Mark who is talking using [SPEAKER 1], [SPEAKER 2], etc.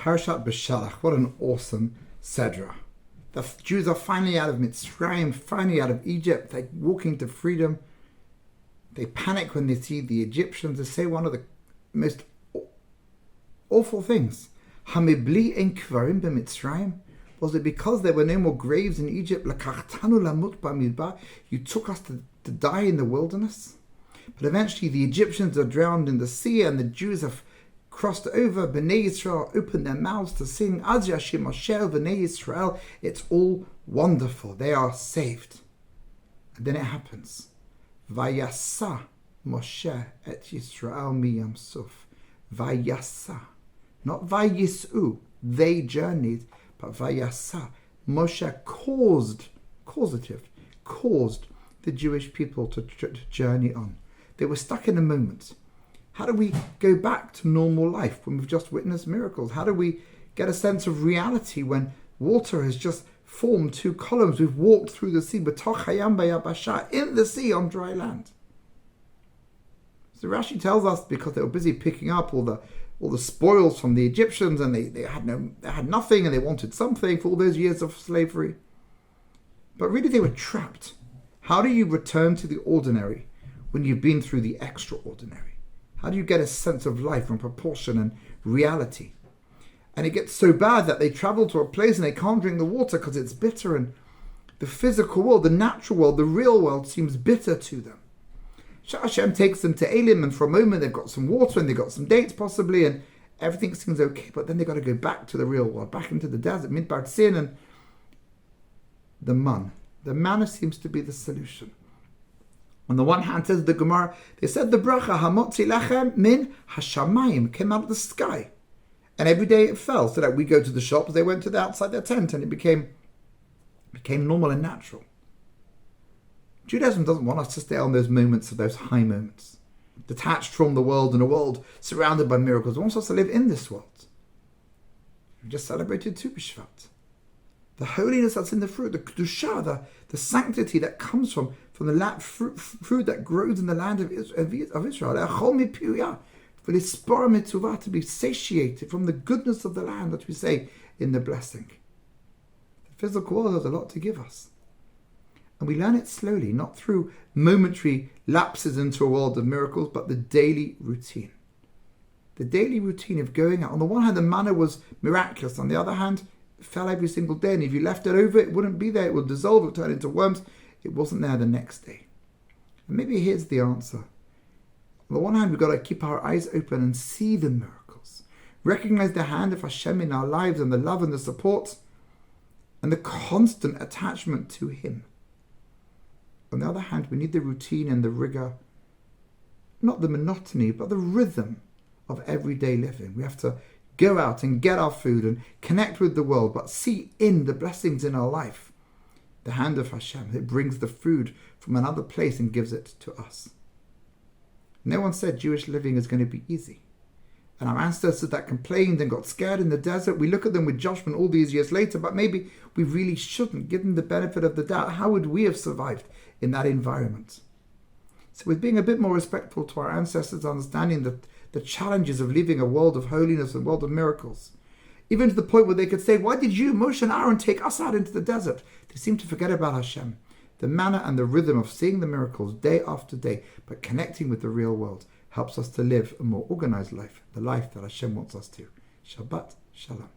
[SPEAKER 1] Parashat Beshalach, what an awesome Sedra. The Jews are finally out of Mitzrayim, finally out of Egypt. They're walking to freedom. They panic when they see the Egyptians. They say one of the most awful things. Hamibli ein kvarim b'Mitzrayim? Was it because there were no more graves in Egypt? Lakachtanu lamut b'midbar? You took us to die in the wilderness? But eventually the Egyptians are drowned in the sea and the Jews have crossed over. Bnei Yisrael opened their mouths to sing Az Yashim Moshe Bnei Yisrael. It's all wonderful. They are saved. And then it happens. Vayasa Moshe et Yisrael miyam suf. Vayasa. Not Vayisu. They journeyed. But Vayasa. Moshe caused the Jewish people to journey on. They were stuck in a moment. How do we go back to normal life when we've just witnessed miracles? How do we get a sense of reality when water has just formed two columns? We've walked through the sea, in the sea on dry land. So Rashi tells us because they were busy picking up all the spoils from the Egyptians, and they had nothing, and they wanted something for all those years of slavery. But really they were trapped. How do you return to the ordinary when you've been through the extraordinary? How do you get a sense of life and proportion and reality? And it gets so bad that they travel to a place and they can't drink the water because it's bitter, and the physical world, the natural world, the real world seems bitter to them. Hashem takes them to Elim, and for a moment they've got some water and they've got some dates possibly, and everything seems okay, but then they've got to go back to the real world, back into the desert, Midbar Sin, and the manna seems to be the solution. On the one hand, says the Gemara, they said the bracha hamotzi lechem min hashamayim came out of the sky, and every day it fell, so that we go to the shops, they went to the outside their tent, and it became normal and natural. Judaism doesn't want us to stay on those moments of those high moments, detached from the world in a world surrounded by miracles. It wants us to live in this world. We just celebrated Tu B'Shvat. The holiness that's in the fruit, the kedusha, the sanctity that comes from the fruit that grows in the land of Israel. To be satiated from the goodness of the land that we say in the blessing. The physical world has a lot to give us. And we learn it slowly, not through momentary lapses into a world of miracles, but the daily routine. The daily routine of going out. On the one hand, the manna was miraculous. On the other hand, it fell every single day. And if you left it over, it wouldn't be there. It would dissolve, it would turn into worms. It wasn't there the next day. And maybe here's the answer. On the one hand, we've got to keep our eyes open and see the miracles. Recognize the hand of Hashem in our lives and the love and the support and the constant attachment to Him. On the other hand, we need the routine and the rigor, not the monotony, but the rhythm of everyday living. We have to go out and get our food and connect with the world, but see in the blessings in our life. The hand of Hashem, it brings the food from another place and gives it to us. No one said Jewish living is going to be easy. And our ancestors that complained and got scared in the desert, we look at them with judgment all these years later, but maybe we really shouldn't give them the benefit of the doubt. How would we have survived in that environment? So with being a bit more respectful to our ancestors, understanding the challenges of living a world of holiness and a world of miracles, even to the point where they could say, why did you, Moshe and Aaron, take us out into the desert? They seem to forget about Hashem. The manner and the rhythm of seeing the miracles day after day, but connecting with the real world, helps us to live a more organized life, the life that Hashem wants us to. Shabbat Shalom.